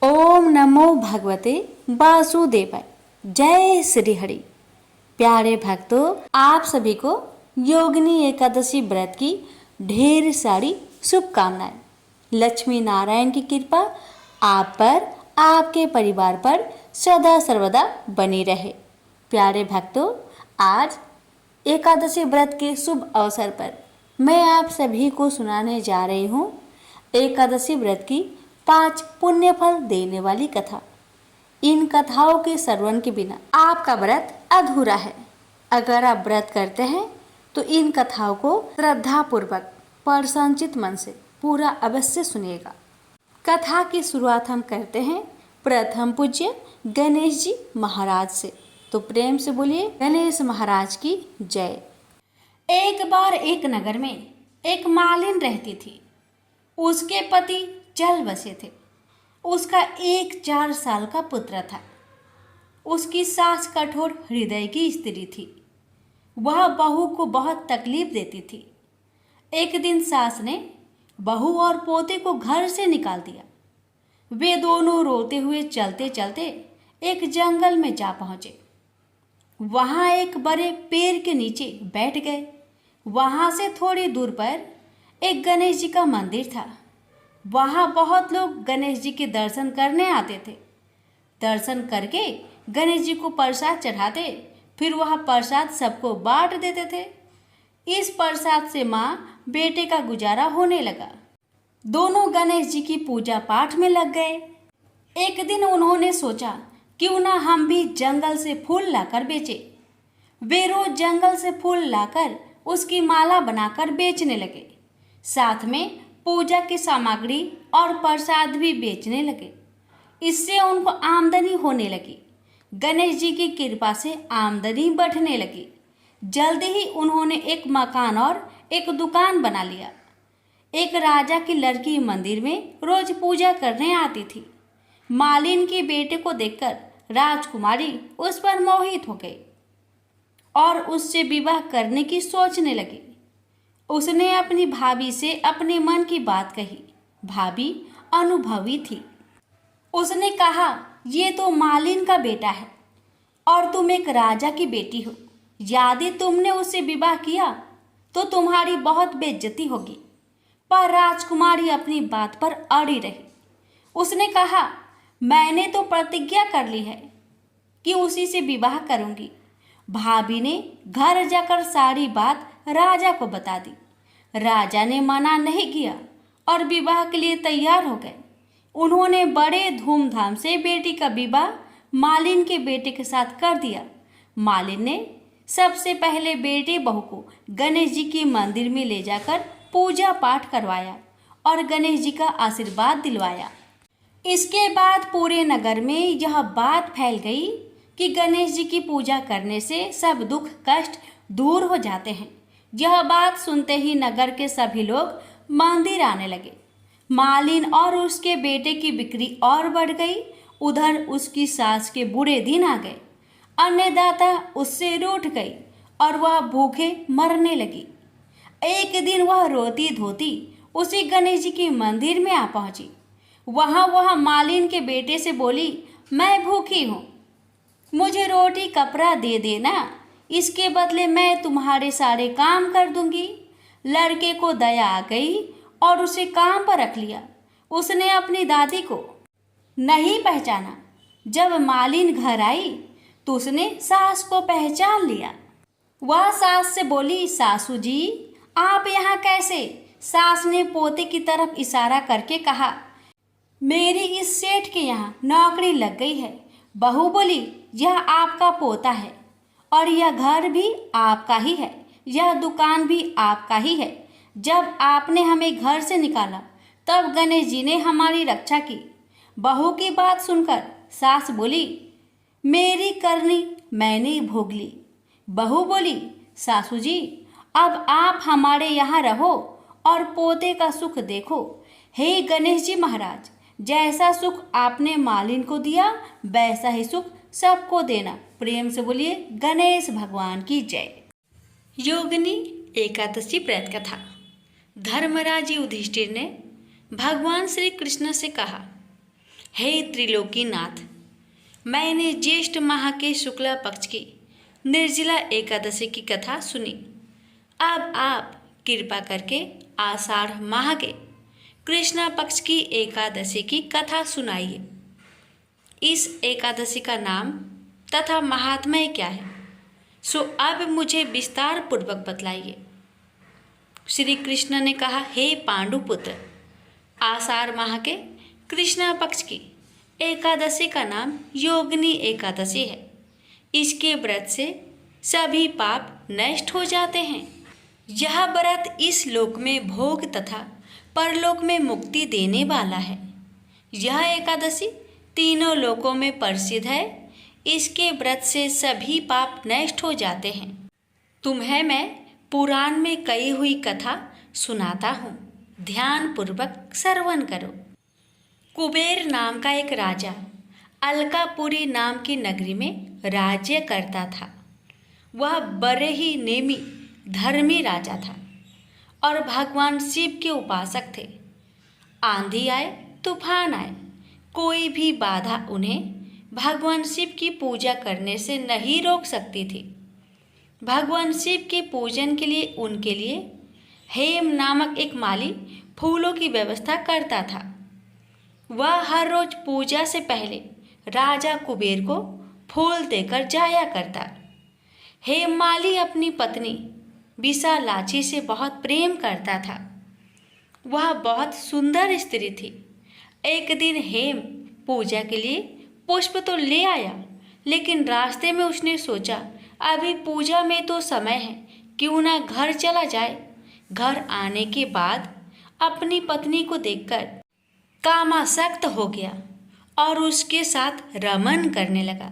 ओम नमो भगवते वासुदेवाय। जय श्री हरि। प्यारे भक्तों, आप सभी को योगिनी एकादशी व्रत की ढेर सारी शुभकामनाएं। लक्ष्मी नारायण की कृपा आप पर, आपके परिवार पर सदा सर्वदा बनी रहे। प्यारे भक्तों, आज एकादशी व्रत के शुभ अवसर पर मैं आप सभी को सुनाने जा रही हूँ एकादशी व्रत की 5 पुण्य फल देने वाली कथा। इन कथाओं के श्रवण के बिना आपका व्रत अधूरा है। अगर आप व्रत करते हैं तो इन कथाओं को श्रद्धापूर्वक प्रसन्नचित मन से पूरा अवश्य सुनिएगा। कथा की शुरुआत हम करते हैं प्रथम पूज्य गणेश जी महाराज से। तो प्रेम से बोलिए गणेश महाराज की जय। एक बार एक नगर में एक मालिन रहती थी। उसके पति चल बसे थे। उसका एक 4 साल का पुत्र था। उसकी सास कठोर हृदय की स्त्री थी। वह बहू को बहुत तकलीफ देती थी। एक दिन सास ने बहू और पोते को घर से निकाल दिया। वे दोनों रोते हुए चलते चलते एक जंगल में जा पहुंचे। वहां एक बड़े पेड़ के नीचे बैठ गए। वहां से थोड़ी दूर पर एक गणेश जी का मंदिर था। वहां बहुत लोग गणेश जी के दर्शन करने आते थे। दर्शन करके गणेश जी को प्रसाद चढ़ाते, फिर वह प्रसाद सबको बांट देते थे। इस प्रसाद से माँ बेटे का गुजारा होने लगा। दोनों गणेश जी की पूजा पाठ में लग गए। एक दिन उन्होंने सोचा क्यों ना हम भी जंगल से फूल लाकर बेचें। वे रोज जंगल से फूल लाकर उसकी माला बनाकर बेचने लगे। साथ में पूजा की सामग्री और प्रसाद भी बेचने लगे। इससे उनको आमदनी होने लगी। गणेश जी की कृपा से आमदनी बढ़ने लगी। जल्दी ही उन्होंने एक मकान और एक दुकान बना लिया। एक राजा की लड़की मंदिर में रोज पूजा करने आती थी। मालिन के बेटे को देखकर राजकुमारी उस पर मोहित हो गई और उससे विवाह करने की सोचने लगी। उसने अपनी भाभी से अपने मन की बात कही। भाभी अनुभवी थी। उसने कहा, ये तो मालिन का बेटा है और तुम एक राजा की बेटी हो। यदि तुमने उससे विवाह किया तो तुम्हारी बहुत बेइज्जती होगी। पर राजकुमारी अपनी बात पर अड़ी रही। उसने कहा, मैंने तो प्रतिज्ञा कर ली है कि उसी से विवाह करूंगी। भाभी ने घर जाकर सारी बात राजा को बता दी। राजा ने मना नहीं किया और विवाह के लिए तैयार हो गए। उन्होंने बड़े धूमधाम से बेटी का विवाह मालिन के बेटे के साथ कर दिया। मालिन ने सबसे पहले बेटे बहू को गणेश जी के मंदिर में ले जाकर पूजा पाठ करवाया और गणेश जी का आशीर्वाद दिलवाया। इसके बाद पूरे नगर में यह बात फैल गई कि गणेश जी की पूजा करने से सब दुख कष्ट दूर हो जाते हैं। यह बात सुनते ही नगर के सभी लोग मंदिर आने लगे। मालिन और उसके बेटे की बिक्री और बढ़ गई। उधर उसकी सास के बुरे दिन आ गए। अन्नदाता उससे रूठ गई और वह भूखे मरने लगी। एक दिन वह रोती धोती उसी गणेश जी के मंदिर में आ पहुंची। वह मालिन के बेटे से बोली, मैं भूखी हूँ, मुझे रोटी कपड़ा दे देना, इसके बदले मैं तुम्हारे सारे काम कर दूंगी। लड़के को दया आ गई और उसे काम पर रख लिया। उसने अपनी दादी को नहीं पहचाना। जब मालिन घर आई तो उसने सास को पहचान लिया। वह सास से बोली, सासू जी आप यहाँ कैसे? सास ने पोते की तरफ इशारा करके कहा, मेरी इस सेठ के यहाँ नौकरी लग गई है। बहू बोली, यह आपका पोता है और यह घर भी आपका ही है, यह दुकान भी आपका ही है। जब आपने हमें घर से निकाला तब गणेश जी ने हमारी रक्षा की। बहू की बात सुनकर सास बोली, मेरी करनी मैंने भोग ली। बहू बोली, सासू जी अब आप हमारे यहाँ रहो और पोते का सुख देखो। हे गणेश जी महाराज, जैसा सुख आपने मालिन को दिया वैसा ही सुख सबको देना। प्रेम से बोलिए गणेश भगवान की जय। योगिनी एकादशी व्रत कथा। धर्मराज युधिष्ठिर ने भगवान श्री कृष्ण से कहा, हे त्रिलोकीनाथ, मैंने ज्येष्ठ माह के शुक्ला पक्ष की निर्जला एकादशी की कथा सुनी। अब आप कृपा करके आषाढ़ माह के कृष्णा पक्ष की एकादशी की कथा सुनाइए। इस एकादशी का नाम तथा महात्म्य क्या है, सो अब मुझे विस्तार पूर्वक बतलाइए। श्री कृष्ण ने कहा, हे पांडुपुत्र, आषाढ़ माह के कृष्णा पक्ष की एकादशी का नाम योगिनी एकादशी है। इसके व्रत से सभी पाप नष्ट हो जाते हैं। यह व्रत इस लोक में भोग तथा परलोक में मुक्ति देने वाला है। यह एकादशी तीनों लोकों में प्रसिद्ध है। इसके व्रत से सभी पाप नष्ट हो जाते हैं। तुम्हें मैं पुराण में कही हुई कथा सुनाता हूँ, ध्यान पूर्वक श्रवण करो। कुबेर नाम का एक राजा अलकापुरी नाम की नगरी में राज्य करता था। वह बड़े ही नेमी धर्मी राजा था और भगवान शिव के उपासक थे। आंधी आए, तूफान आए, कोई भी बाधा उन्हें भगवान शिव की पूजा करने से नहीं रोक सकती थी। भगवान शिव के पूजन के लिए उनके लिए हेम नामक एक माली फूलों की व्यवस्था करता था। वह हर रोज पूजा से पहले राजा कुबेर को फूल देकर जाया करता। हेममाली अपनी पत्नी विशालाक्षी से बहुत प्रेम करता था। वह बहुत सुंदर स्त्री थी। एक दिन हेम पूजा के लिए पुष्प तो ले आया, लेकिन रास्ते में उसने सोचा, अभी पूजा में तो समय है, क्यों ना घर चला जाए। घर आने के बाद अपनी पत्नी को देखकर कामासक्त हो गया और उसके साथ रमन करने लगा।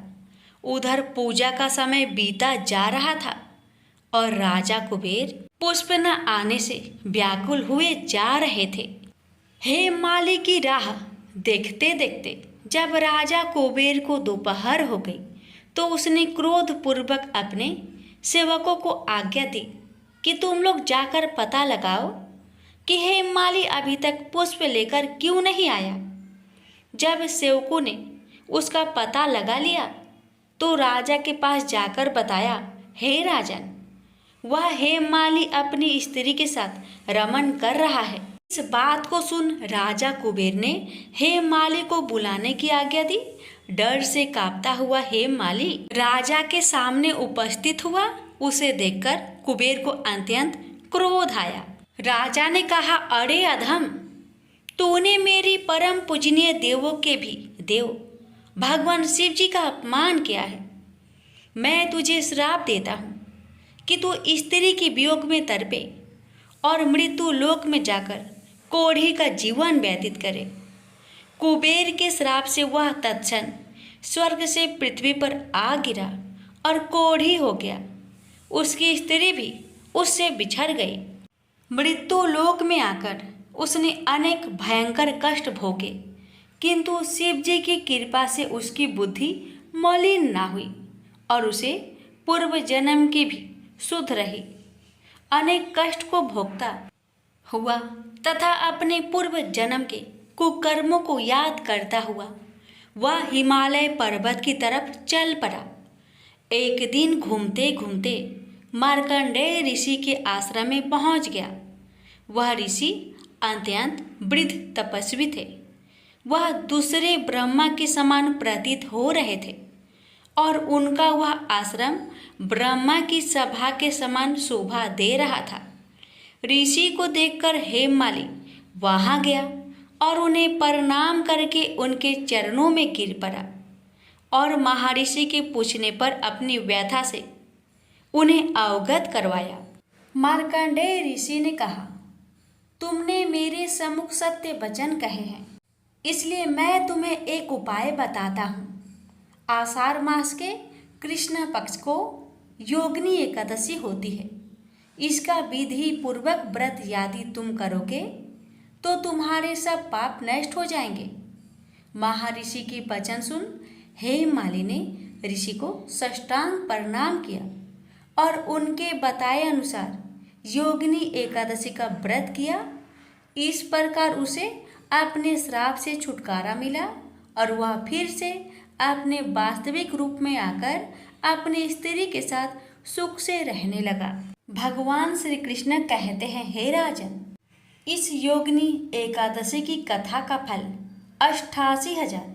उधर पूजा का समय बीता जा रहा था और राजा कुबेर पुष्प न आने से व्याकुल हुए जा रहे थे। हेममाली की राह देखते देखते जब राजा कुबेर को दोपहर हो गई तो उसने क्रोधपूर्वक अपने सेवकों को आज्ञा दी कि तुम लोग जाकर पता लगाओ कि हेममाली अभी तक पुष्प लेकर क्यों नहीं आया। जब सेवकों ने उसका पता लगा लिया तो राजा के पास जाकर बताया, हे राजन, वह हेममाली अपनी स्त्री के साथ रमन कर रहा है। इस बात को सुन राजा कुबेर ने हेममाली को बुलाने की आज्ञा दी। डर से कांपता हुआ हेममाली राजा के सामने उपस्थित हुआ। उसे देखकर कुबेर को अत्यंत क्रोध आया। राजा ने कहा, अरे अधम, तूने मेरी परम पूजनीय देवों के भी देव भगवान शिव जी का अपमान किया है। मैं तुझे श्राप देता हूँ कि तू स्त्री के वियोग में तड़पे और मृत्यु लोक में जाकर कोढ़ी का जीवन व्यतीत करे। कुबेर के श्राप से वह तत्क्षण स्वर्ग से पृथ्वी पर आ गिरा और कोढ़ी हो गया। उसकी स्त्री भी उससे बिछड़ गई। मृत्यु लोक में आकर उसने अनेक भयंकर कष्ट भोगे, किंतु शिव जी की कृपा से उसकी बुद्धि मलिन ना हुई और उसे पूर्व जन्म की भी शुद्ध रही। अनेक कष्ट को भोगता हुआ तथा अपने पूर्व जन्म के कुकर्मों को याद करता हुआ वह हिमालय पर्वत की तरफ चल पड़ा। एक दिन घूमते घूमते मार्कंडेय ऋषि के आश्रम में पहुंच गया। वह ऋषि अत्यंत वृद्ध तपस्वी थे। वह दूसरे ब्रह्मा के समान प्रतीत हो रहे थे और उनका वह आश्रम ब्रह्मा की सभा के समान शोभा दे रहा था। ऋषि को देखकर हेममाली वहां गया और उन्हें प्रणाम करके उनके चरणों में गिर पड़ा और महर्षि के पूछने पर अपनी व्यथा से उन्हें अवगत करवाया। मार्कंडेय ऋषि ने कहा, तुमने मेरे सम्मुख सत्य वचन कहे हैं, इसलिए मैं तुम्हें एक उपाय बताता हूँ। आषाढ़ मास के कृष्ण पक्ष को योगिनी एकादशी होती है। इसका विधि पूर्वक व्रत यदि तुम करोगे तो तुम्हारे सब पाप नष्ट हो जाएंगे। महर्षि की वचन सुन हेममाली ने ऋषि को साष्टांग प्रणाम किया और उनके बताए अनुसार योगिनी एकादशी का व्रत किया। इस प्रकार उसे अपने श्राप से छुटकारा मिला और वह फिर से अपने वास्तविक रूप में आकर अपनी स्त्री के साथ सुख से रहने लगा। भगवान श्री कृष्ण कहते हैं, हे राजन, इस योगिनी एकादशी की कथा का फल 88,000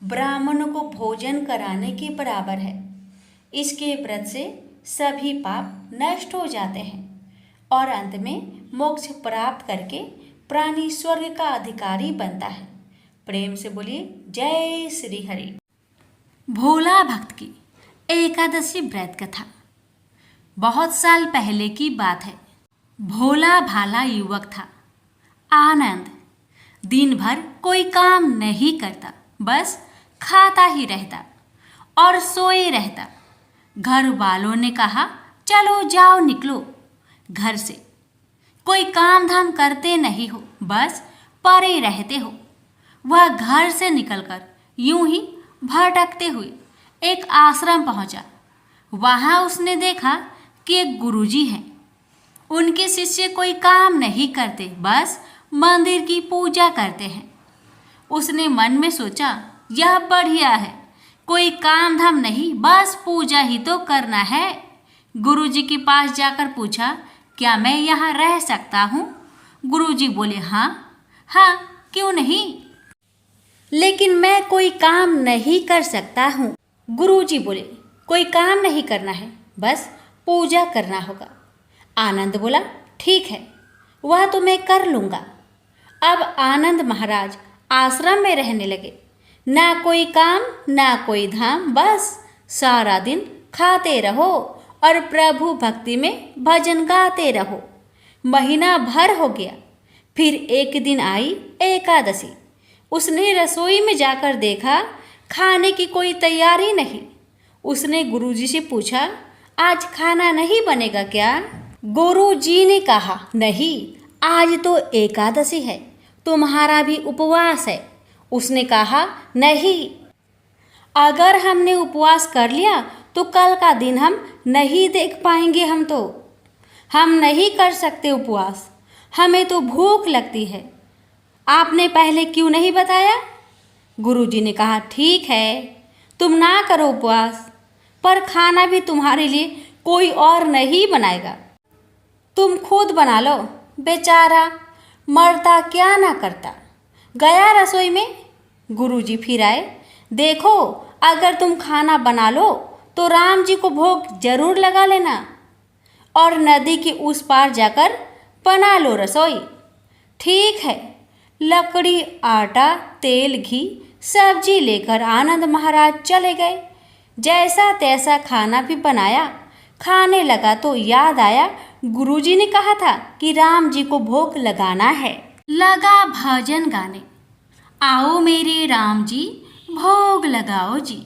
ब्राह्मणों को भोजन कराने के बराबर है। इसके व्रत से सभी पाप नष्ट हो जाते हैं और अंत में मोक्ष प्राप्त करके प्राणी स्वर्ग का अधिकारी बनता है। प्रेम से बोलिए जय श्री हरि। भोला भक्त की एकादशी व्रत कथा। बहुत साल पहले की बात है। भोला भाला युवक था। आनंद दिन भर कोई काम नहीं करता, बस खाता ही रहता और सोए रहता। घर वालों ने कहा, चलो जाओ निकलो घर से, कोई काम धाम करते नहीं हो, बस पड़े रहते हो। वह घर से निकलकर यूं ही भटकते हुए एक आश्रम पहुंचा। वहां उसने देखा कि एक गुरुजी हैं। उनके शिष्य कोई काम नहीं करते, बस मंदिर की पूजा करते हैं। उसने मन में सोचा, यह बढ़िया है, कोई काम धाम नहीं, बस पूजा ही तो करना है। गुरुजी के पास जाकर पूछा, क्या मैं यहाँ रह सकता हूँ? गुरुजी बोले, हाँ हाँ, क्यों नहीं, लेकिन मैं कोई काम नहीं कर सकता हूँ। गुरुजी बोले, कोई काम नहीं करना है, बस पूजा करना होगा। आनंद बोला, ठीक है, वह तो मैं कर लूँगा। अब आनंद महाराज आश्रम में रहने लगे। ना कोई काम ना कोई धाम, बस सारा दिन खाते रहो और प्रभु भक्ति में भजन गाते रहो। महीना भर हो गया। फिर एक दिन आई एकादशी। उसने रसोई में जाकर देखा, खाने की कोई तैयारी नहीं। उसने गुरुजी से पूछा, आज खाना नहीं बनेगा क्या? गुरुजी ने कहा, नहीं, आज तो एकादशी है, तुम्हारा भी उपवास है। उसने कहा, नहीं, अगर हमने उपवास कर लिया तो कल का दिन हम नहीं देख पाएंगे। हम नहीं कर सकते उपवास, हमें तो भूख लगती है। आपने पहले क्यों नहीं बताया? गुरुजी ने कहा, ठीक है, तुम ना करो उपवास, पर खाना भी तुम्हारे लिए कोई और नहीं बनाएगा, तुम खुद बना लो। बेचारा मरता क्या ना करता। गया रसोई में। गुरुजी फिर आए। देखो, अगर तुम खाना बना लो तो राम जी को भोग जरूर लगा लेना और नदी के उस पार जाकर बना लो रसोई। ठीक है। लकड़ी, आटा, तेल, घी, सब्जी लेकर आनंद महाराज चले गए। जैसा तैसा खाना भी बनाया। खाने लगा तो याद आया, गुरुजी ने कहा था कि राम जी को भोग लगाना है। लगा भजन गाने, आओ मेरे राम जी भोग लगाओ जी,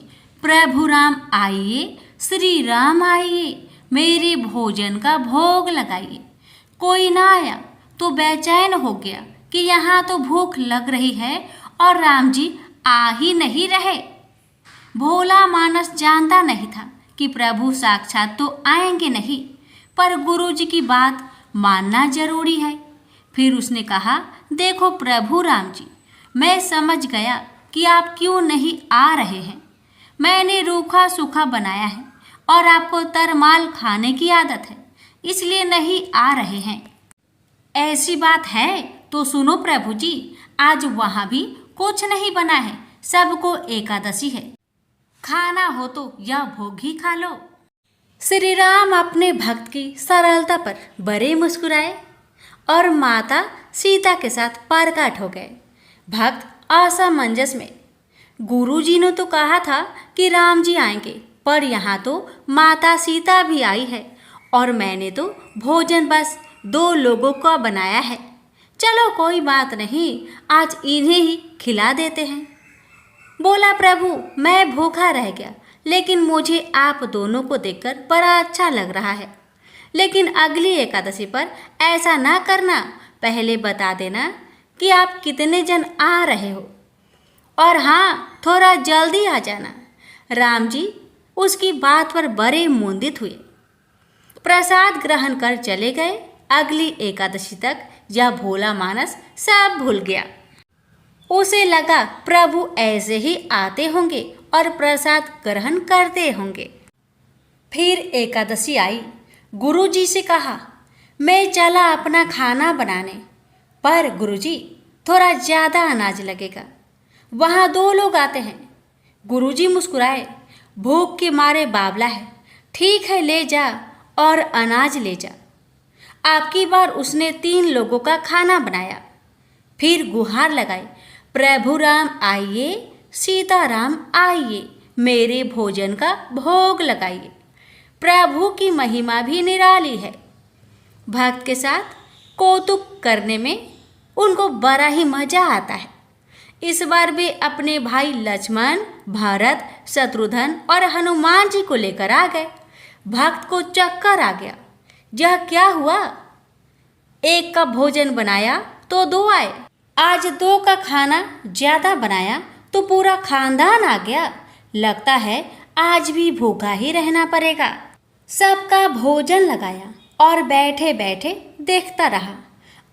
प्रभु राम आइए, श्री राम आइए, मेरे भोजन का भोग लगाइए। कोई ना आया तो बेचैन हो गया कि यहाँ तो भूख लग रही है और राम जी आ ही नहीं रहे। भोला मानस जानता नहीं था कि प्रभु साक्षात तो आएंगे नहीं, पर गुरुजी की बात मानना जरूरी है। फिर उसने कहा, देखो प्रभु राम जी, मैं समझ गया कि आप क्यों नहीं आ रहे हैं। मैंने रूखा सूखा बनाया है और आपको तरमाल खाने की आदत है, इसलिए नहीं आ रहे हैं। ऐसी बात है तो सुनो प्रभु जी, आज वहाँ भी कुछ नहीं बना है, सबको एकादशी है, खाना हो तो यह भोग ही खा लो। श्री राम अपने भक्त की सरलता पर बड़े मुस्कुराए और माता सीता के साथ प्रकट हो गए। भक्त असमंजस में। गुरुजी ने तो कहा था कि राम जी आएंगे, पर यहाँ तो माता सीता भी आई है और मैंने तो भोजन बस 2 लोगों का बनाया है। चलो कोई बात नहीं, आज इन्हें ही खिला देते हैं। बोला, प्रभु मैं भूखा रह गया, लेकिन मुझे आप दोनों को देखकर बड़ा अच्छा लग रहा है। लेकिन अगली एकादशी पर ऐसा ना करना, पहले बता देना कि आप कितने जन आ रहे हो, और हाँ, थोड़ा जल्दी आ जाना। राम जी उसकी बात पर बड़े मुंदित हुए। प्रसाद ग्रहण कर चले गए। अगली एकादशी तक यह भोला मानस सब भूल गया। उसे लगा प्रभु ऐसे ही आते होंगे और प्रसाद ग्रहण करते होंगे। फिर एकादशी आई। गुरुजी से कहा, मैं चला अपना खाना बनाने, पर गुरुजी थोड़ा ज़्यादा अनाज लगेगा, वहाँ 2 लोग आते हैं। गुरुजी मुस्कुराए, भूख के मारे बावला है, ठीक है ले जा और अनाज ले जा। आपकी बार उसने 3 लोगों का खाना बनाया। फिर गुहार लगाई, प्रभु राम आइए, सीताराम आइए, मेरे भोजन का भोग लगाइए। प्रभु की महिमा भी निराली है। भक्त के साथ कौतुक करने में उनको बड़ा ही मजा आता है। इस बार वे अपने भाई लक्ष्मण, भरत, शत्रुघ्न और हनुमान जी को लेकर आ गए। भक्त को चक्कर आ गया। यह क्या हुआ? 1 का भोजन बनाया तो 2 आए, आज 2 का खाना ज्यादा बनाया तो पूरा खानदान आ गया। लगता है आज भी भूखा ही रहना पड़ेगा। सबका भोजन लगाया और बैठे बैठे देखता रहा।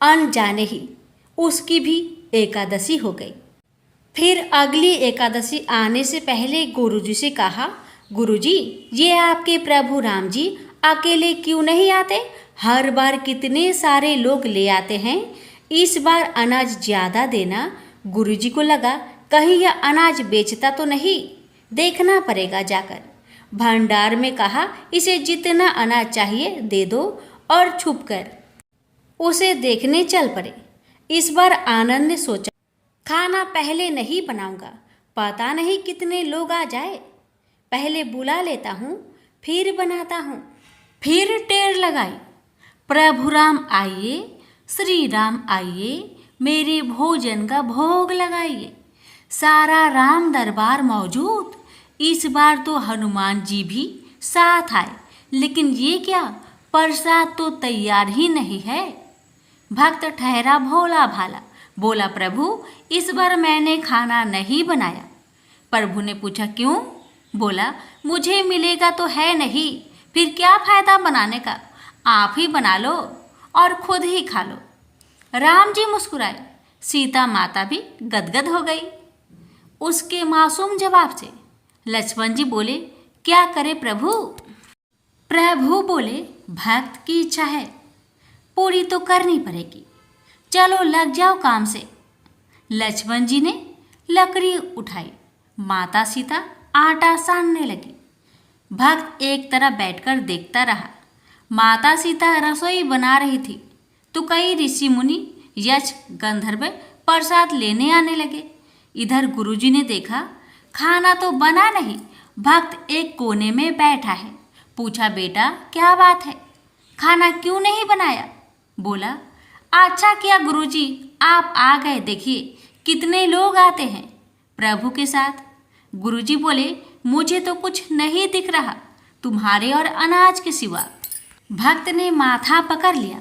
अनजाने ही उसकी भी एकादशी हो गई। फिर अगली एकादशी आने से पहले गुरुजी से कहा, गुरुजी ये आपके प्रभु राम जी अकेले क्यों नहीं आते? हर बार कितने सारे लोग ले आते हैं, इस बार अनाज ज़्यादा देना। गुरुजी को लगा कहीं यह अनाज बेचता तो नहीं, देखना पड़ेगा जाकर। भंडार में कहा, इसे जितना अनाज चाहिए दे दो और छुप कर उसे देखने चल पड़े। इस बार आनंद ने सोचा, खाना पहले नहीं बनाऊंगा, पता नहीं कितने लोग आ जाए, पहले बुला लेता हूँ फिर बनाता हूँ। फिर टेर लगाई, प्रभु राम आइए, श्री राम आइए, मेरे भोजन का भोग लगाइए। सारा राम दरबार मौजूद। इस बार तो हनुमान जी भी साथ आए, लेकिन ये क्या, प्रसाद तो तैयार ही नहीं है। भक्त ठहरा भोला भाला, बोला, प्रभु इस बार मैंने खाना नहीं बनाया। प्रभु ने पूछा, क्यों? बोला, मुझे मिलेगा तो है नहीं, फिर क्या फायदा बनाने का, आप ही बना लो और खुद ही खा लो। राम जी मुस्कुराए, सीता माता भी गदगद हो गई उसके मासूम जवाब से। लक्ष्मण जी बोले, क्या करे प्रभु? प्रभु बोले, भक्त की इच्छा है, पूरी तो करनी पड़ेगी, चलो लग जाओ काम से। लक्ष्मण जी ने लकड़ी उठाई, माता सीता आटा सानने लगी। भक्त एक तरफ बैठकर देखता रहा। माता सीता रसोई बना रही थी तो कई ऋषि मुनि, यक्ष, गंधर्व प्रसाद लेने आने लगे। इधर गुरुजी ने देखा खाना तो बना नहीं, भक्त एक कोने में बैठा है। पूछा, बेटा क्या बात है, खाना क्यों नहीं बनाया? बोला, अच्छा किया गुरुजी आप आ गए, देखिए कितने लोग आते हैं प्रभु के साथ। गुरुजी बोले, मुझे तो कुछ नहीं दिख रहा तुम्हारे और अनाज के सिवा। भक्त ने माथा पकड़ लिया,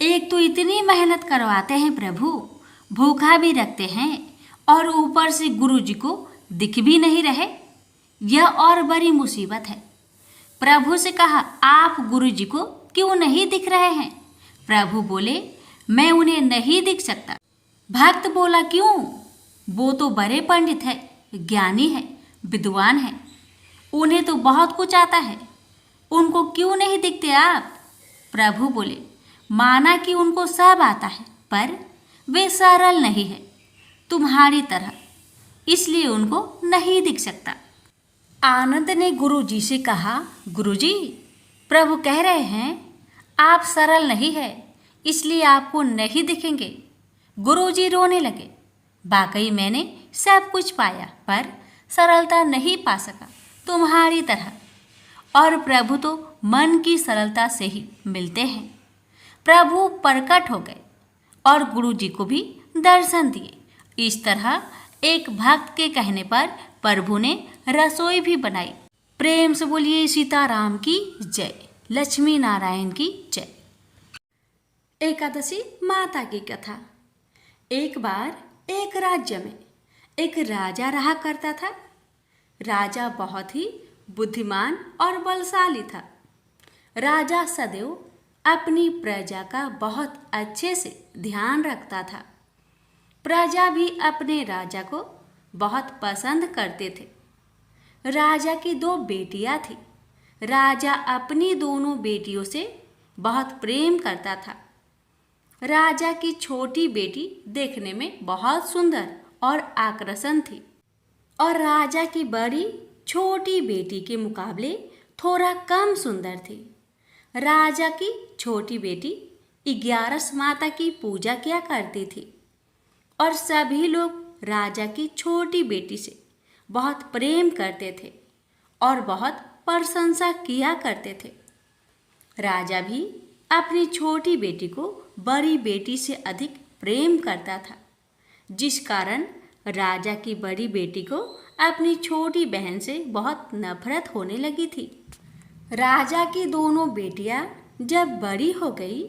एक तो इतनी मेहनत करवाते हैं प्रभु, भूखा भी रखते हैं और ऊपर से गुरुजी को दिख भी नहीं रहे, यह और बड़ी मुसीबत है। प्रभु से कहा, आप गुरुजी को क्यों नहीं दिख रहे हैं? प्रभु बोले, मैं उन्हें नहीं दिख सकता। भक्त बोला, क्यों? वो तो बड़े पंडित है, ज्ञानी है, विद्वान है, उन्हें तो बहुत कुछ आता है, उनको क्यों नहीं दिखते आप? प्रभु बोले, माना कि उनको सब आता है, पर वे सरल नहीं है तुम्हारी तरह, इसलिए उनको नहीं दिख सकता। आनंद ने गुरुजी से कहा, गुरुजी प्रभु कह रहे हैं आप सरल नहीं है, इसलिए आपको नहीं दिखेंगे। गुरुजी रोने लगे, वाकई मैंने सब कुछ पाया पर सरलता नहीं पा सका तुम्हारी तरह, और प्रभु तो मन की सरलता से ही मिलते हैं। प्रभु प्रकट हो गए और गुरुजी को भी दर्शन दिए। इस तरह एक भक्त के कहने पर प्रभु ने रसोई भी बनाई। प्रेम से बोलिए सीताराम की जय, लक्ष्मी नारायण की जय। एकादशी माता की कथा। एक बार एक राज्य में एक राजा रहा करता था। राजा बहुत ही बुद्धिमान और बलशाली था। राजा सदैव अपनी प्रजा का बहुत अच्छे से ध्यान रखता था। प्रजा भी अपने राजा को बहुत पसंद करते थे। राजा की 2 बेटियां थी। राजा अपनी दोनों बेटियों से बहुत प्रेम करता था। राजा की छोटी बेटी देखने में बहुत सुंदर और आकर्षण थी और राजा की बड़ी छोटी बेटी के मुकाबले थोड़ा कम सुंदर थी। राजा की छोटी बेटी 11 माता की पूजा किया करती थी और सभी लोग राजा की छोटी बेटी से बहुत प्रेम करते थे और बहुत प्रशंसा किया करते थे। राजा भी अपनी छोटी बेटी को बड़ी बेटी से अधिक प्रेम करता था, जिस कारण राजा की बड़ी बेटी को अपनी छोटी बहन से बहुत नफरत होने लगी थी। राजा की दोनों बेटियां जब बड़ी हो गई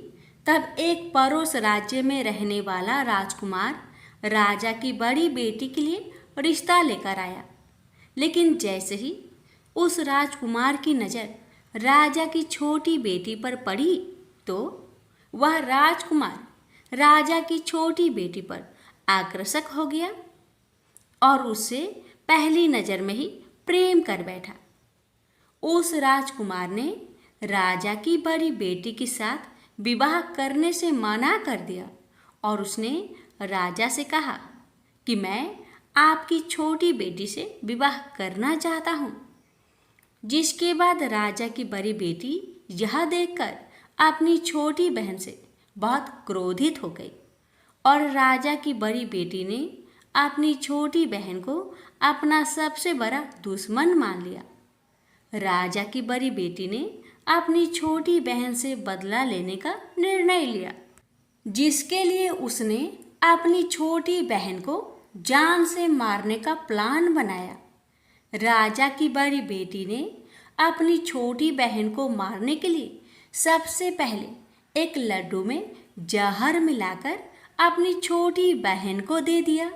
तब एक पड़ोस राज्य में रहने वाला राजकुमार राजा की बड़ी बेटी के लिए रिश्ता लेकर आया। लेकिन जैसे ही उस राजकुमार की नज़र राजा की छोटी बेटी पर पड़ी तो वह राजकुमार राजा की छोटी बेटी पर आकर्षक हो गया और उससे पहली नज़र में ही प्रेम कर बैठा। उस राजकुमार ने राजा की बड़ी बेटी के साथ विवाह करने से मना कर दिया और उसने राजा से कहा कि मैं आपकी छोटी बेटी से विवाह करना चाहता हूँ। जिसके बाद राजा की बड़ी बेटी यह देखकर अपनी छोटी बहन से बहुत क्रोधित हो गई और राजा की बड़ी बेटी ने अपनी छोटी बहन को अपना सबसे बड़ा दुश्मन मान लिया। राजा की बड़ी बेटी ने अपनी छोटी बहन से बदला लेने का निर्णय लिया, जिसके लिए उसने अपनी छोटी बहन को जान से मारने का प्लान बनाया। राजा की बड़ी बेटी ने अपनी छोटी बहन को मारने के लिए सबसे पहले एक लड्डू में जहर मिलाकर अपनी छोटी बहन को दे दिया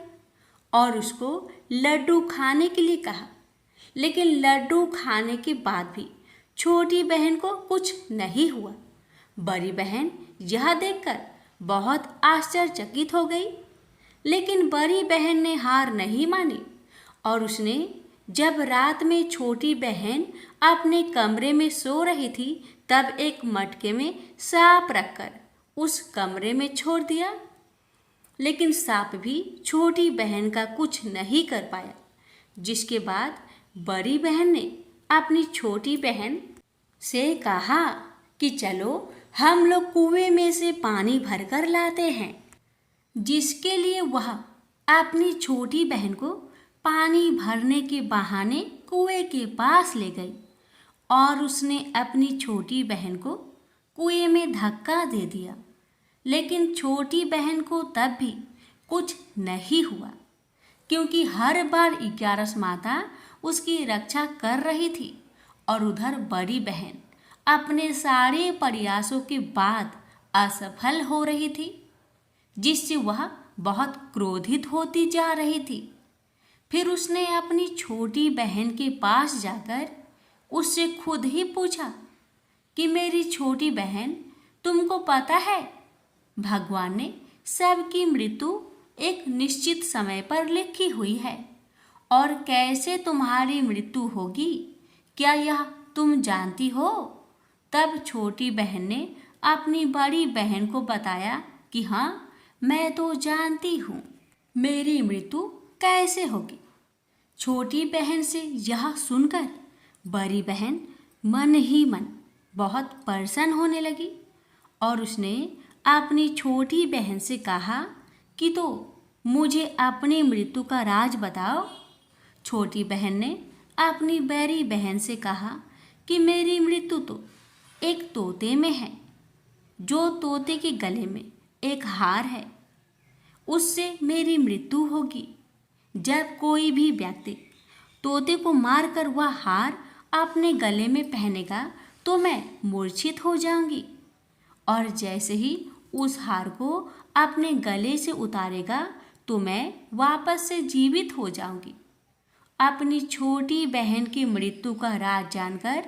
और उसको लड्डू खाने के लिए कहा। लेकिन लड्डू खाने के बाद भी छोटी बहन को कुछ नहीं हुआ। बड़ी बहन यह देखकर बहुत आश्चर्यचकित हो गई, लेकिन बड़ी बहन ने हार नहीं मानी और उसने जब रात में छोटी बहन अपने कमरे में सो रही थी तब एक मटके में सांप रखकर उस कमरे में छोड़ दिया। लेकिन सांप भी छोटी बहन का कुछ नहीं कर पाया, जिसके बाद बड़ी बहन ने अपनी छोटी बहन से कहा कि चलो हम लोग कुएं में से पानी भरकर लाते हैं। जिसके लिए वह अपनी छोटी बहन को पानी भरने के बहाने कुएं के पास ले गई और उसने अपनी छोटी बहन को कुएं में धक्का दे दिया। लेकिन छोटी बहन को तब भी कुछ नहीं हुआ, क्योंकि हर बार 11 माता उसकी रक्षा कर रही थी और उधर बड़ी बहन अपने सारे प्रयासों के बाद असफल हो रही थी, जिससे वह बहुत क्रोधित होती जा रही थी। फिर उसने अपनी छोटी बहन के पास जाकर उससे खुद ही पूछा कि मेरी छोटी बहन, तुमको पता है भगवान ने सबकी मृत्यु एक निश्चित समय पर लिखी हुई है और कैसे तुम्हारी मृत्यु होगी, क्या यह तुम जानती हो? तब छोटी बहन ने अपनी बड़ी बहन को बताया कि हाँ, मैं तो जानती हूँ मेरी मृत्यु कैसे होगी। छोटी बहन से यह सुनकर बड़ी बहन मन ही मन बहुत प्रसन्न होने लगी और उसने अपनी छोटी बहन से कहा कि तो मुझे अपनी मृत्यु का राज बताओ। छोटी बहन ने अपनी बड़ी बहन से कहा कि मेरी मृत्यु तो एक तोते में है, जो तोते के गले में एक हार है, उससे मेरी मृत्यु होगी। जब कोई भी व्यक्ति तोते को मारकर वह हार अपने गले में पहनेगा तो मैं मूर्छित हो जाऊंगी, और जैसे ही उस हार को अपने गले से उतारेगा तो मैं वापस से जीवित हो जाऊंगी। अपनी छोटी बहन की मृत्यु का राज जानकर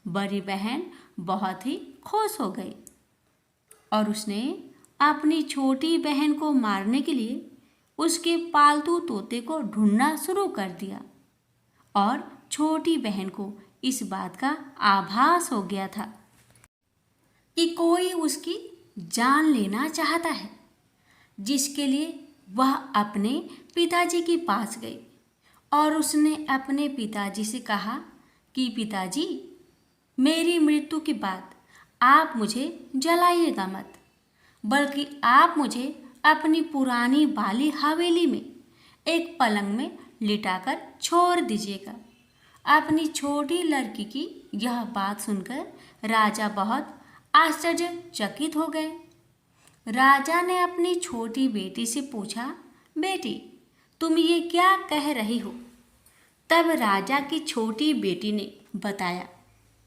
बड़ी बहन बहुत ही खुश हो गई और उसने अपनी छोटी बहन को मारने के लिए उसके पालतू तोते को ढूंढना शुरू कर दिया और छोटी बहन को इस बात का आभास हो गया था कि कोई उसकी जान लेना चाहता है, जिसके लिए वह अपने पिताजी के पास गई और उसने अपने पिताजी से कहा कि पिताजी, मेरी मृत्यु के बाद आप मुझे जलाइएगा मत, बल्कि आप मुझे अपनी पुरानी वाली हवेली में एक पलंग में लिटाकर छोड़ दीजिएगा। अपनी छोटी लड़की की यह बात सुनकर राजा बहुत आश्चर्यचकित हो गए। राजा ने अपनी छोटी बेटी से पूछा, बेटी, तुम ये क्या कह रही हो? तब राजा की छोटी बेटी ने बताया,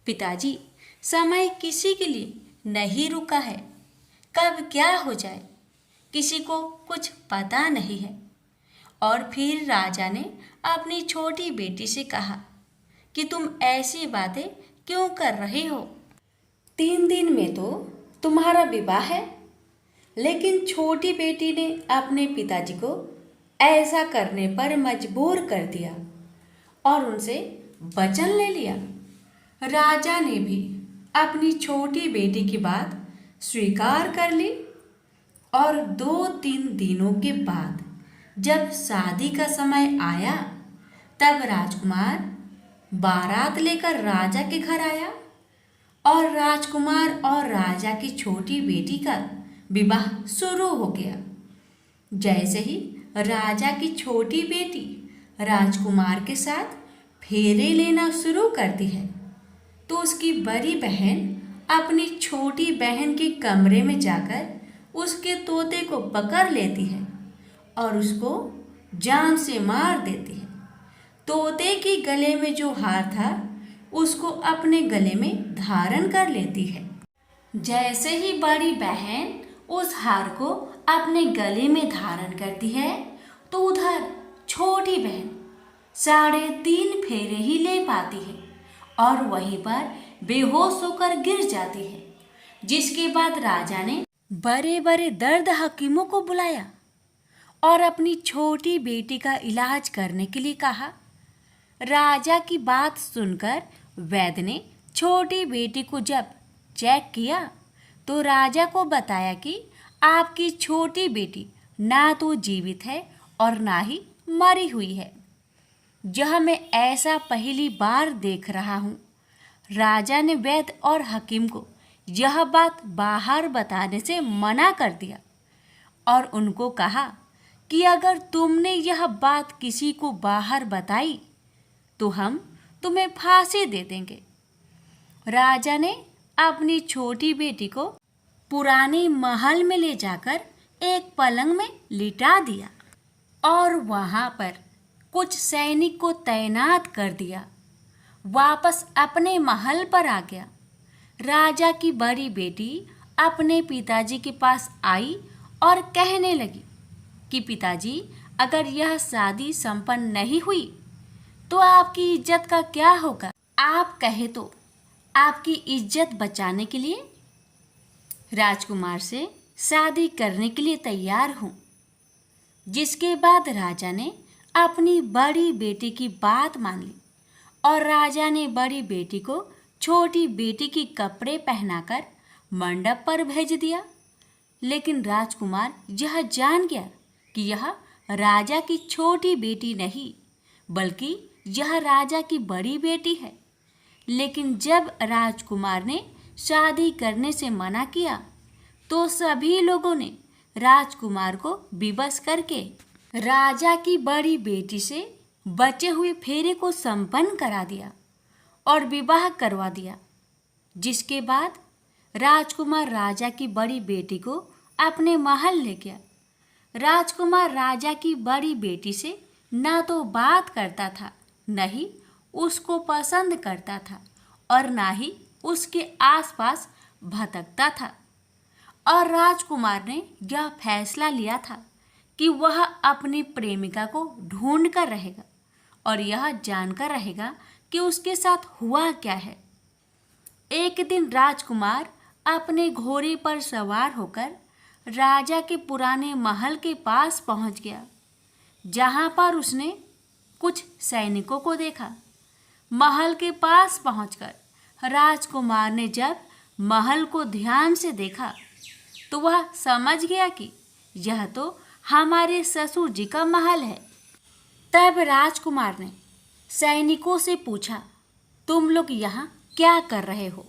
पिताजी, समय किसी के लिए नहीं रुका है, कब क्या हो जाए किसी को कुछ पता नहीं है। और फिर राजा ने अपनी छोटी बेटी से कहा कि तुम ऐसी बातें क्यों कर रही हो? 3 दिन में तो तुम्हारा विवाह है। लेकिन छोटी बेटी ने अपने पिताजी को ऐसा करने पर मजबूर कर दिया और उनसे वचन ले लिया। राजा ने भी अपनी छोटी बेटी की बात स्वीकार कर ली और 2-3 दिनों के बाद जब शादी का समय आया, तब राजकुमार बारात लेकर राजा के घर आया और राजकुमार और राजा की छोटी बेटी का विवाह शुरू हो गया। जैसे ही राजा की छोटी बेटी राजकुमार के साथ फेरे लेना शुरू करती है, तो उसकी बड़ी बहन अपनी छोटी बहन के कमरे में जाकर उसके तोते को पकड़ लेती है और उसको जान से मार देती है। तोते के गले में जो हार था, उसको अपने गले में धारण कर लेती है। जैसे ही बड़ी बहन उस हार को अपने गले में धारण करती है, तो उधर छोटी बहन 3.5 फेरे ही ले पाती है और वहीं पर बेहोश होकर गिर जाती है। जिसके बाद राजा ने बड़े बड़े दर्द हकीमों को बुलाया और अपनी छोटी बेटी का इलाज करने के लिए कहा। राजा की बात सुनकर वैद्य ने छोटी बेटी को जब चेक किया, तो राजा को बताया कि आपकी छोटी बेटी ना तो जीवित है और ना ही मरी हुई है। यह मैं ऐसा पहली बार देख रहा हूँ। राजा ने वैद्य और हकीम को यह बात बाहर बताने से मना कर दिया और उनको कहा कि अगर तुमने यह बात किसी को बाहर बताई तो हम तुम्हें फांसी दे देंगे। राजा ने अपनी छोटी बेटी को पुराने महल में ले जाकर एक पलंग में लिटा दिया और वहाँ पर कुछ सैनिक को तैनात कर दिया। वापस अपने महल पर आ गया। राजा की बड़ी बेटी अपने पिताजी के पास आई और कहने लगी कि पिताजी, अगर यह शादी संपन्न नहीं हुई तो आपकी इज्जत का क्या होगा? आप कहे तो आपकी इज्जत बचाने के लिए राजकुमार से शादी करने के लिए तैयार हूँ। जिसके बाद राजा ने अपनी बड़ी बेटी की बात मान ली और राजा ने बड़ी बेटी को छोटी बेटी की कपड़े पहनाकर मंडप पर भेज दिया। लेकिन राजकुमार यह जान गया कि यह राजा की छोटी बेटी नहीं, बल्कि यह राजा की बड़ी बेटी है। लेकिन जब राजकुमार ने शादी करने से मना किया, तो सभी लोगों ने राजकुमार को विवश करके राजा की बड़ी बेटी से बचे हुए फेरे को संपन्न करा दिया और विवाह करवा दिया। जिसके बाद राजकुमार राजा की बड़ी बेटी को अपने महल ले गया। राजकुमार राजा की बड़ी बेटी से ना तो बात करता था, न ही उसको पसंद करता था और ना ही उसके आसपास भटकता था। और राजकुमार ने यह फैसला लिया था कि वह अपनी प्रेमिका को ढूंढ कर रहेगा और यह जानकर रहेगा कि उसके साथ हुआ क्या है। एक दिन राजकुमार अपने घोड़े पर सवार होकर राजा के पुराने महल के पास पहुंच गया जहाँ पर उसने कुछ सैनिकों को देखा। महल के पास पहुंचकर राजकुमार ने जब महल को ध्यान से देखा तो वह समझ गया कि यह तो हमारे ससुर जी का महल है। तब राजकुमार ने सैनिकों से पूछा, तुम लोग यहाँ क्या कर रहे हो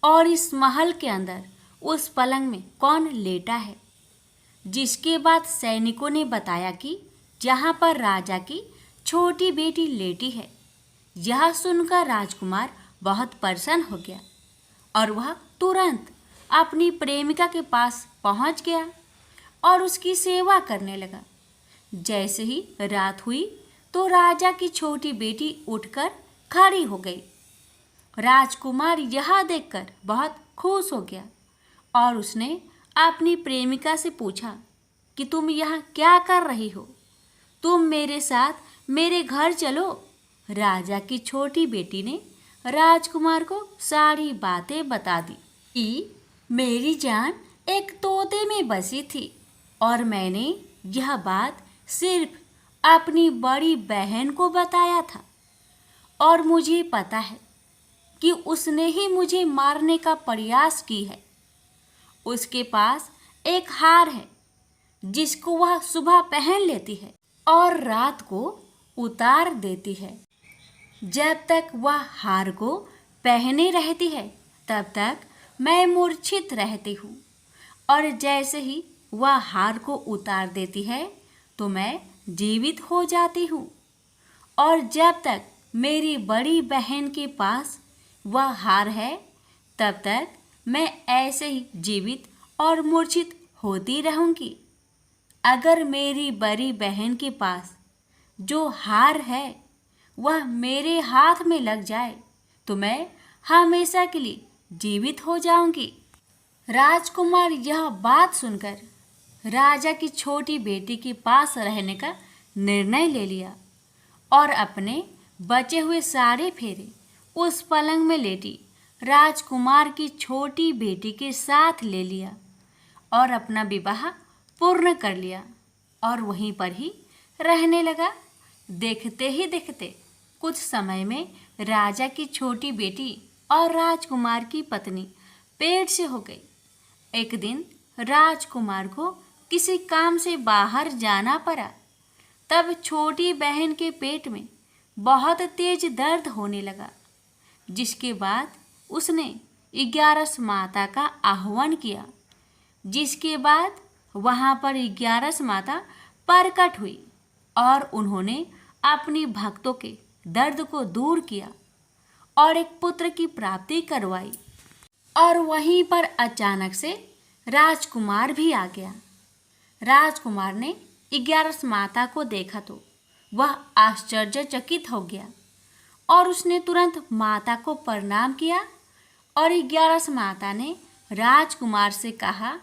और इस महल के अंदर उस पलंग में कौन लेटा है? जिसके बाद सैनिकों ने बताया कि जहाँ पर राजा की छोटी बेटी लेटी है। यह सुनकर राजकुमार बहुत प्रसन्न हो गया और वह तुरंत अपनी प्रेमिका के पास पहुंच गया और उसकी सेवा करने लगा। जैसे ही रात हुई तो राजा की छोटी बेटी उठकर खड़ी हो गई। राजकुमार यह देखकर बहुत खुश हो गया और उसने अपनी प्रेमिका से पूछा कि तुम यहाँ क्या कर रही हो? तुम मेरे साथ मेरे घर चलो। राजा की छोटी बेटी ने राजकुमार को सारी बातें बता दी कि मेरी जान एक तोते में बसी थी और मैंने यह बात सिर्फ अपनी बड़ी बहन को बताया था और मुझे पता है कि उसने ही मुझे मारने का प्रयास की है। उसके पास एक हार है जिसको वह सुबह पहन लेती है और रात को उतार देती है। जब तक वह हार को पहने रहती है तब तक मैं मूर्छित रहती हूँ और जैसे ही वह हार को उतार देती है तो मैं जीवित हो जाती हूँ और जब तक मेरी बड़ी बहन के पास वह हार है तब तक मैं ऐसे ही जीवित और मूर्छित होती रहूँगी। अगर मेरी बड़ी बहन के पास जो हार है वह मेरे हाथ में लग जाए तो मैं हमेशा के लिए जीवित हो जाऊंगी। राजकुमार यह बात सुनकर राजा की छोटी बेटी के पास रहने का निर्णय ले लिया और अपने बचे हुए सारे फेरे उस पलंग में लेटी राजकुमार की छोटी बेटी के साथ ले लिया और अपना विवाह पूर्ण कर लिया और वहीं पर ही रहने लगा। देखते ही देखते कुछ समय में राजा की छोटी बेटी और राजकुमार की पत्नी पेट से हो गई। एक दिन राजकुमार को किसी काम से बाहर जाना पड़ा। तब छोटी बहन के पेट में बहुत तेज दर्द होने लगा, जिसके बाद उसने 11 माता का आह्वान किया। जिसके बाद वहाँ पर 11 माता प्रकट हुई और उन्होंने अपनी भक्तों के दर्द को दूर किया और एक पुत्र की प्राप्ति करवाई। और वहीं पर अचानक से राजकुमार भी आ गया। राजकुमार ने 11 माता को देखा तो वह आश्चर्यचकित हो गया और उसने तुरंत माता को प्रणाम किया और 11 माता ने राजकुमार से कहा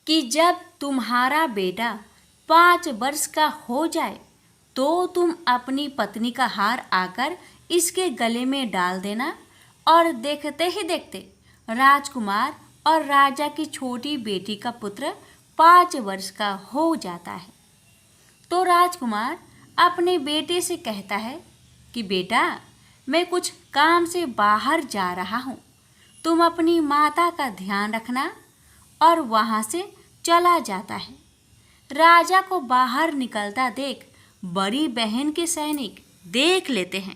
कि जब तुम्हारा बेटा 5 वर्ष का हो जाए तो तुम अपनी पत्नी का हार आकर इसके गले में डाल देना। और देखते ही देखते राजकुमार और राजा की छोटी बेटी का पुत्र 5 वर्ष का हो जाता है। तो राजकुमार अपने बेटे से कहता है कि बेटा, मैं कुछ काम से बाहर जा रहा हूँ, तुम अपनी माता का ध्यान रखना। और वहाँ से चला जाता है। राजा को बाहर निकलता देख बड़ी बहन के सैनिक देख लेते हैं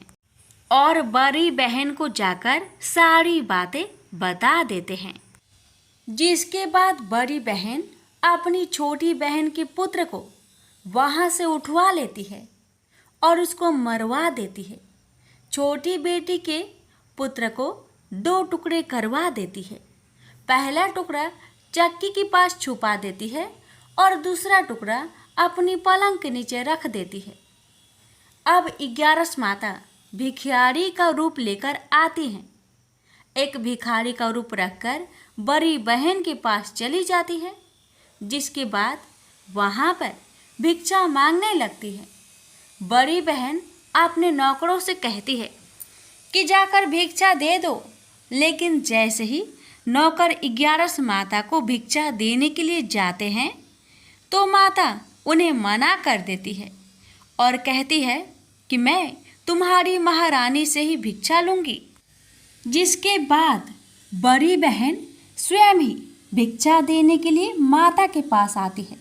और बड़ी बहन को जाकर सारी बातें बता देते हैं। जिसके बाद बड़ी बहन अपनी छोटी बहन के पुत्र को वहाँ से उठवा लेती है और उसको मरवा देती है। छोटी बेटी के पुत्र को 2 टुकड़े करवा देती है। पहला टुकड़ा चक्की के पास छुपा देती है और दूसरा टुकड़ा अपनी पलंग के नीचे रख देती है। अब 11 माता भिखारी का रूप लेकर आती हैं। एक भिखारी का रूप रखकर बड़ी बहन के पास चली जाती है। जिसके बाद वहाँ पर भिक्षा मांगने लगती है। बड़ी बहन अपने नौकरों से कहती है कि जाकर भिक्षा दे दो, लेकिन जैसे ही नौकर 11 माता को भिक्षा देने के लिए जाते हैं तो माता उन्हें मना कर देती है और कहती है कि मैं तुम्हारी महारानी से ही भिक्षा लूँगी। जिसके बाद बड़ी बहन स्वयं ही भिक्षा देने के लिए माता के पास आती है।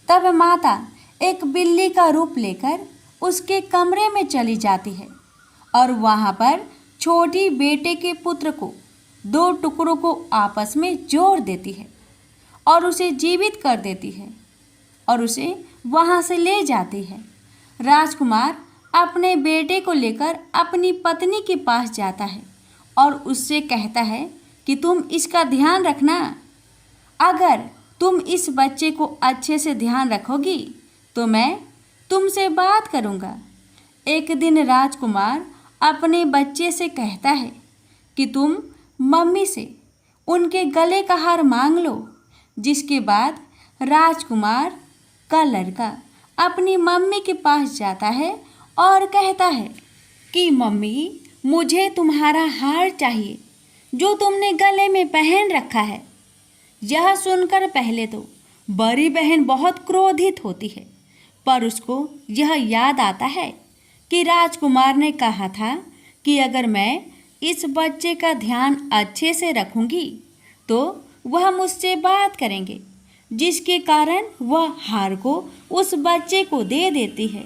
तब माता एक बिल्ली का रूप लेकर उसके कमरे में चली जाती है और वहाँ पर छोटी बेटे के पुत्र को 2 टुकड़ों को आपस में जोड़ देती है और उसे जीवित कर देती है और उसे वहाँ से ले जाती है। राजकुमार अपने बेटे को लेकर अपनी पत्नी के पास जाता है और उससे कहता है कि तुम इसका ध्यान रखना। अगर तुम इस बच्चे को अच्छे से ध्यान रखोगी तो मैं तुमसे बात करूँगा। एक दिन राजकुमार अपने बच्चे से कहता है कि तुम मम्मी से उनके गले का हार मांग लो। जिसके बाद राजकुमार का लड़का अपनी मम्मी के पास जाता है और कहता है कि मम्मी, मुझे तुम्हारा हार चाहिए जो तुमने गले में पहन रखा है। यह सुनकर पहले तो बड़ी बहन बहुत क्रोधित होती है, पर उसको यह याद आता है कि राजकुमार ने कहा था कि अगर मैं इस बच्चे का ध्यान अच्छे से रखूंगी तो वह मुझसे बात करेंगे, जिसके कारण वह हार को उस बच्चे को दे देती है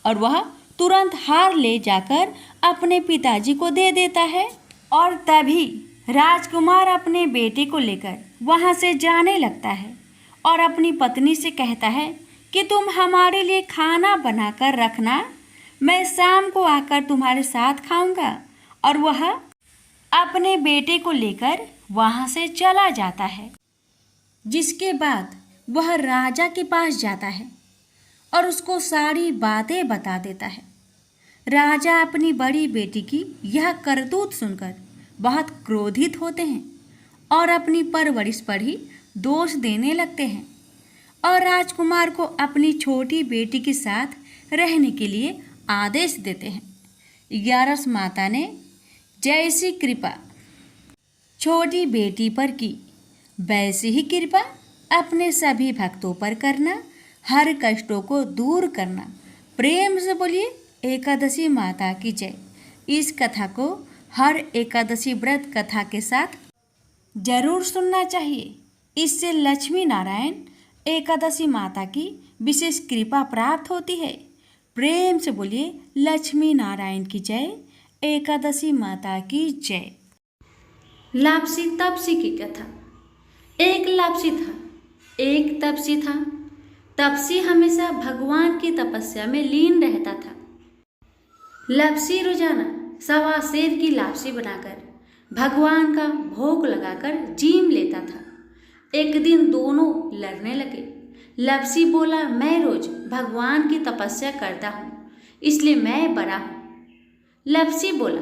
और वह तुरंत हार ले जाकर अपने पिताजी को दे देता है। और तभी राजकुमार अपने बेटे को लेकर वहाँ से जाने लगता है और अपनी पत्नी से कहता है कि तुम हमारे लिए खाना बनाकर रखना, मैं शाम को आकर तुम्हारे साथ खाऊंगा। और वह अपने बेटे को लेकर वहाँ से चला जाता है। जिसके बाद वह राजा के पास जाता है और उसको सारी बातें बता देता है। राजा अपनी बड़ी बेटी की यह करतूत सुनकर बहुत क्रोधित होते हैं और अपनी परवरिश पर ही दोष देने लगते हैं और राजकुमार को अपनी छोटी बेटी के साथ रहने के लिए आदेश देते हैं। 11 माता ने जैसी कृपा छोटी बेटी पर की, वैसी ही कृपा अपने सभी भक्तों पर करना, हर कष्टों को दूर करना। प्रेम से बोलिए एकादशी माता की जय। इस कथा को हर एकादशी व्रत कथा के साथ जरूर सुनना चाहिए। इससे लक्ष्मी नारायण एकादशी माता की विशेष कृपा प्राप्त होती है। प्रेम से बोलिए लक्ष्मी नारायण की जय, एकादशी माता की जय। लापसी तपसी की कथा। एक लापसी था, एक तपसी था। तपसी हमेशा भगवान की तपस्या में लीन रहता था। लापसी रोजाना 1.25 सेर की लापसी बनाकर भगवान का भोग लगाकर जीम लेता था। एक दिन दोनों लड़ने लगे। लापसी बोला, मैं रोज भगवान की तपस्या करता हूँ, इसलिए मैं बड़ा हूँ। लापसी बोला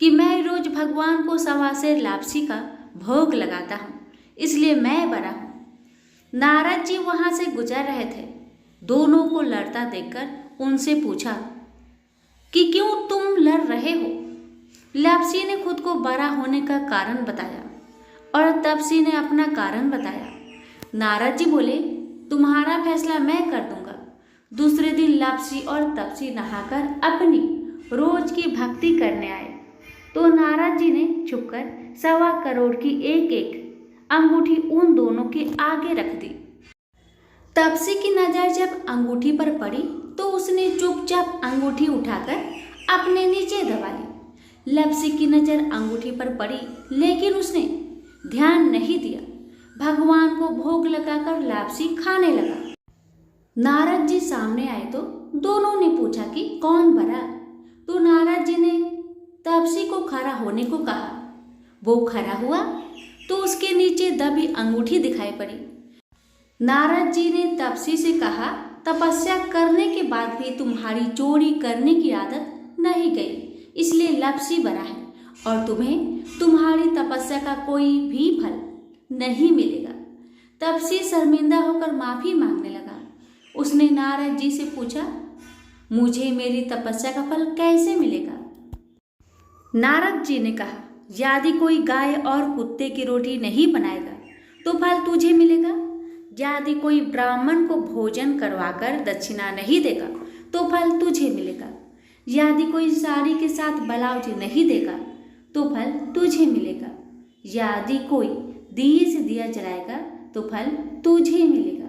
कि मैं रोज भगवान को 1.25 सेर लापसी का भोग लगाता हूँ, इसलिए मैं बड़ा हूँ। नारद जी वहाँ से गुजर रहे थे। दोनों को लड़ता देखकर उनसे पूछा कि क्यों तुम लड़ रहे हो। लापसी ने खुद को बड़ा होने का कारण बताया और तपसी ने अपना कारण बताया। नारद जी बोले, तुम्हारा फैसला मैं कर दूंगा। दूसरे दिन लापसी और तपसी नहाकर अपनी रोज की भक्ति करने आए तो नारद जी ने छुपकर 1.25 करोड़ की एक अंगूठी उन दोनों के आगे रख दी। तपसी की नजर जब अंगूठी पर पड़ी तो उसने चुपचाप अंगूठी उठाकर अपने नीचे दबा ली। लापसी की नजर अंगूठी पर पड़ी लेकिन उसने ध्यान नहीं दिया। भगवान को भोग लगाकर लापसी खाने लगा। नारद जी सामने आए तो दोनों ने पूछा कि कौन बड़ा। तो नारद जी ने तपसी को खड़ा होने को कहा। वो खड़ा हुआ तो उसके नीचे दबी अंगूठी दिखाई पड़ी। नारद जी ने तपसी से कहा, तपस्या करने के बाद भी तुम्हारी चोरी करने की आदत नहीं गई, इसलिए लापसी बड़ा है और तुम्हें तुम्हारी तपस्या का कोई भी फल नहीं मिलेगा। तपसी शर्मिंदा होकर माफी मांगने लगा। उसने नारद जी से पूछा, मुझे मेरी तपस्या का फल कैसे मिलेगा। नारद जी ने कहा, यदि कोई गाय और कुत्ते की रोटी नहीं बनाएगा तो फल तुझे मिलेगा। यदि कोई ब्राह्मण को भोजन करवाकर दक्षिणा नहीं देगा तो फल तुझे मिलेगा। यदि कोई साड़ी के साथ ब्लाउज नहीं देगा तो फल तुझे मिलेगा। यदि कोई दिए से दिया जलाएगा तो फल तुझे मिलेगा।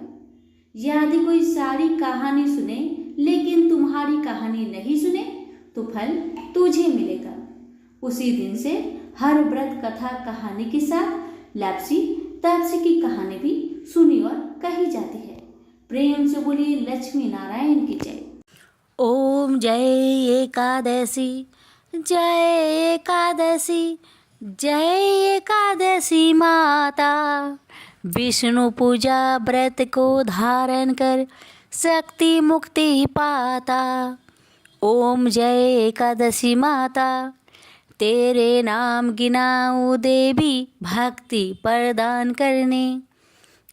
यदि कोई सारी कहानी सुने लेकिन तुम्हारी कहानी नहीं सुने तो फल तुझे मिलेगा। उसी दिन से हर व्रत कथा कहानी के साथ लापसी तापसी की कहानी भी सुनी और कही जाती है। प्रेम से बोलिए लक्ष्मी नारायण की जय। ओम जय एकादशी, जय एकादशी, जय एकादशी माता। विष्णु पूजा व्रत को धारण कर शक्ति मुक्ति पाता। ओम जय एकादशी माता, तेरे नाम गिनाऊं देवी भक्ति प्रदान करने।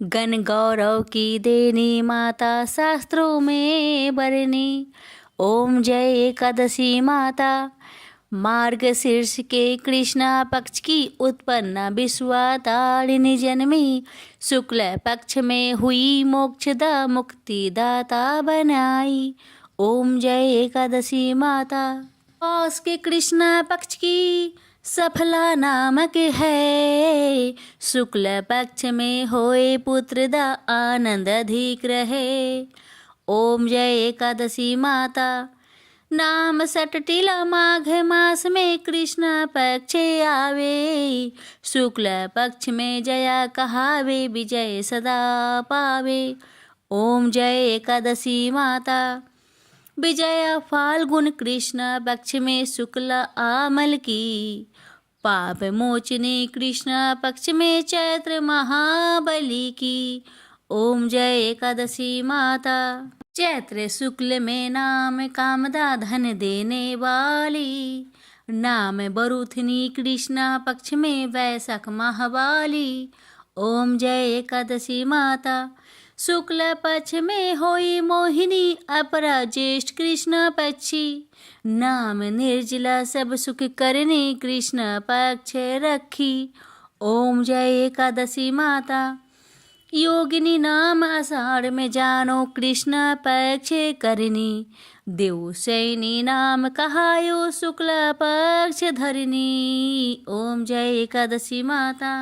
गण गौरव की देनी माता शास्त्रों में बरनी। ओम जय एकादशी माता, मार्गशीर्ष के कृष्णा पक्ष की उत्पन्ना विश्वातारिणी जन्मी। शुक्ल पक्ष में हुई मोक्षदा मुक्तिदाता बनाई। ओम जय एकादशी माता, पौष के कृष्णा पक्ष की सफला नामक है। शुक्ल पक्ष में होए पुत्र दा आनंद अधिक रहे। ओम जय एकादशी माता, नाम सटटिला माघ मास में कृष्ण पक्ष आवे। शुक्ल पक्ष में जया कहावे विजय सदा पावे। ओम जय एकादशी माता, विजया फाल्गुन कृष्ण पक्ष में शुक्ल आमल की। पाप मोचनी कृष्ण पक्ष में चैत्र महाबली की। ओम जय एकादशी माता, चैत्र शुक्ल में नाम कामदा धन देने वाली। नाम बरुथनी कृष्ण पक्ष में वैशाख महावाली। ओम जय एकादशी माता, शुक्ल पक्ष में होई मोहिनी अपरा ज्येष्ठ कृष्ण पक्षी। नाम निर्जला सब सुख करने कृष्ण पक्ष रखी। ओम जय एकादशी माता, योगिनी नाम आषाढ़ में जानो कृष्ण पक्ष करनी। देव सैनी नाम कहायो शुक्ल पक्ष धरनी। ओम जय एकादशी माता,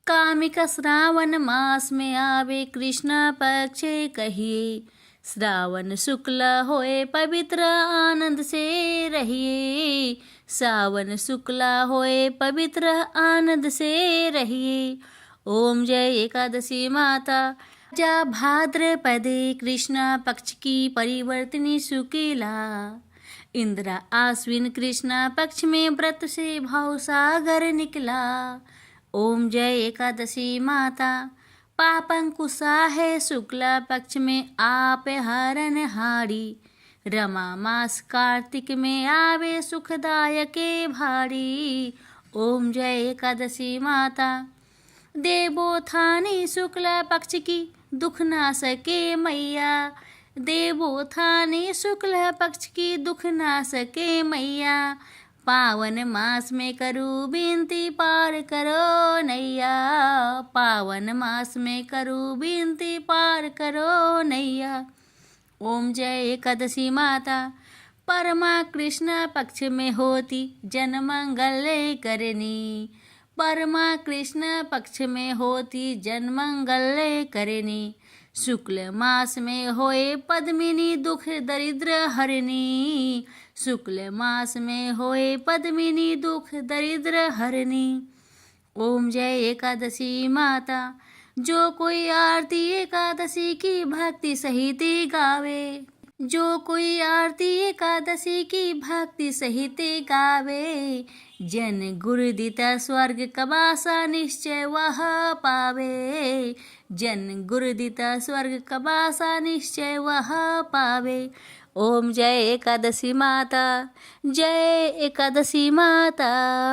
कामिका श्रावण मास में आवे कृष्ण पक्ष कहिए। श्रावण शुक्ल होए पवित्र आनंद से रहिए। सावन शुक्ल होए पवित्र आनंद से रहिए। ओम जय एकादशी माता, जा भाद्रपदे कृष्ण पक्ष की परिवर्तनी शुक्ला। इंद्रा आश्विन कृष्ण पक्ष में व्रत से भाव सागर निकला। ओम जय एकादशी माता, पापंकुशा है शुक्ला पक्ष में आप हरण हारी। रमा मास कार्तिक में आवे सुखदायक भारी। ओम जय एकादशी माता, देवोत्थानी शुक्ल पक्ष की दुख ना सके मैया। देवोत्थानी शुक्ल पक्ष की दुख ना सके मैया। पावन मास में करूँ विनती पार करो नैया। पावन मास में करूँ विनती पार करो नैया। ओम जय एकादशी माता, परमा कृष्ण पक्ष में होती जन मंगल करनी। परमा कृष्ण पक्ष में होती जन मंगल करनी। शुक्ल मास में होए पद्मिनी दुख दरिद्र हरनी। शुक्ल मास में होए पद्मिनी दुख दरिद्र हरनी। ओम जय एकादशी माता, जो कोई आरती एकादशी की भक्ति सहित गावे। जो कोई आरती एकादशी की भक्ति सहित गावे। जन गुरु दिता स्वर्ग कबासा निश्चय वह पावे। जन गुरु दिता स्वर्ग कबासा निश्चय वह पावे। ओम जय एकादशी माता, जय एकादशी माता।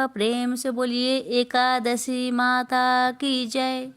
प्रेम से बोलिए एकादशी माता की जय।